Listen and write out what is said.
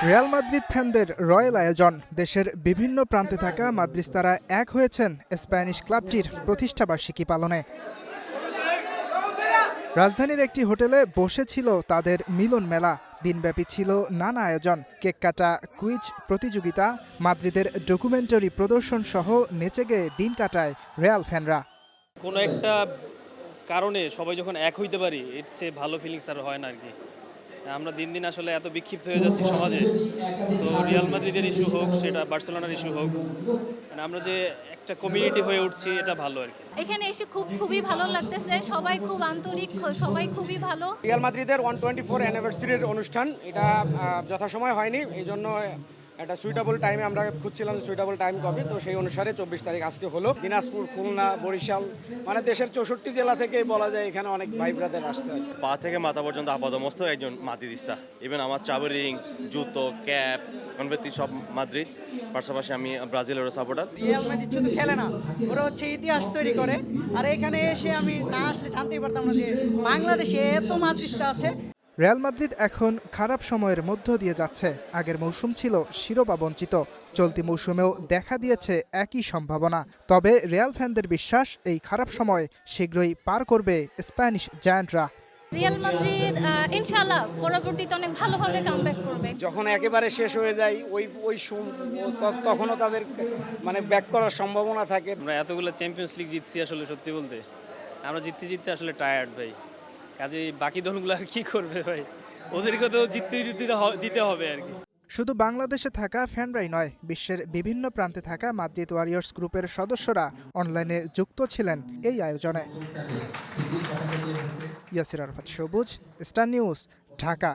Real Madrid ফ্যানদের royal আয়োজন। দেশের বিভিন্ন প্রান্তে থাকা মাদ্রিস্তারা এক হয়েছেন স্প্যানিশ ক্লাবটির প্রতিষ্ঠাবার্ষিকী পালনে। রাজধানীর একটি হোটেলে বসেছিল তাদের মিলন মেলা। দিনব্যাপী ছিল নানা আয়োজন, কেক কাটা, কুইজ প্রতিযোগিতা, মাদ্রিদের ডকুমেন্টারি প্রদর্শন সহ নেচে গেয়ে দিন কাটায় রিয়াল ফ্যানরা। কোনো একটা কারণে সবাই যখন এক হইতে পারি, এর চেয়ে ভালো ফিলিংস আর হয় না আর কি। আমরা দিন দিন আসলে এত বিক্ষিপ্ত হয়ে যাচ্ছি সমাজে। তো রিয়াল মাদ্রিদের ইস্যু হোক, সেটা বার্সেলোনার ইস্যু হোক, মানে আমরা যে একটা কমিউনিটি হয়ে উঠছি, এটা ভালো আর কি। এখানে এসে খুবই ভালো লাগতেছে, সবাই খুব আন্তরিক, সবাই খুবই ভালো। রিয়াল মাদ্রিদের 124 অ্যানিভার্সারির অনুষ্ঠান, এটা যথাসময় হয়নি, এই জন্য একটা সুইটেবল টাইমে আমরা খুঁজছিলাম, সুইটেবল টাইম কবে, তো সেই অনুসারে 24 তারিখ আজকে হলো। দিনাজপুর, খুলনা, বরিশাল, মানে দেশের 64 জেলা থেকেই বলা যায় এখানে অনেক ভাই ব্রাদার আসছে। পা থেকে মাথা পর্যন্ত আপাদমস্ত একজন মাদ্রিদিস্তা। ইভেন আমার চাবি রিং, জুতো, ক্যাপ, কনভের্তি সব মাদ্রিদ। পাশাপাশি আমি ব্রাজিলের সাপোর্টার। রিয়াল মাদ্রিদ শুধু খেলে না, ওরা হচ্ছে ইতিহাস তৈরি করে। আর এখানে এসে আমি না আসলে জানতেই পারতাম না যে বাংলাদেশে এত মাদ্রিদটা আছে। রিয়াল মাদ্রিদ এখন খারাপ সময়ের মধ্য দিয়ে যাচ্ছে। আগের মৌসুম ছিল শিরোপা বঞ্চিত, চলতি মৌসুমেও দেখা দিয়েছে একই সম্ভাবনা। তবে রিয়াল ফ্যানদের বিশ্বাস, এই খারাপ সময় শীঘ্রই পার করবে স্প্যানিশ জায়ান্টরা। রিয়াল মাদ্রিদ ইনশাআল্লাহ পরবর্তীতে অনেক ভালোভাবে কামব্যাক করবে। যখন একেবারে শেষ হয়ে যায় তখনও তাদের মানে ব্যাক করার সম্ভাবনা থাকে। আমরা এতগুলো চ্যাম্পিয়ন্স লিগ জিতছি, আসলে সত্যি বলতে আমরা জিততে জিততে আসলে টায়ার্ড ভাই। কাজে বাকি দলগুলো আর কি করবে ভাই, ওদেরকে তো দিতে হবে আর কি। শুধু বাংলাদেশে থাকা ফ্যানরাই নয়, বিশ্বের বিভিন্ন প্রান্তে থাকা মাদ্রিদ ওয়ারিয়র্স গ্রুপের সদস্যরা অনলাইনে যুক্ত ছিলেন এই আয়োজনে। ইয়াসির আরাফাত সবুজ, স্টার নিউজ, ঢাকা।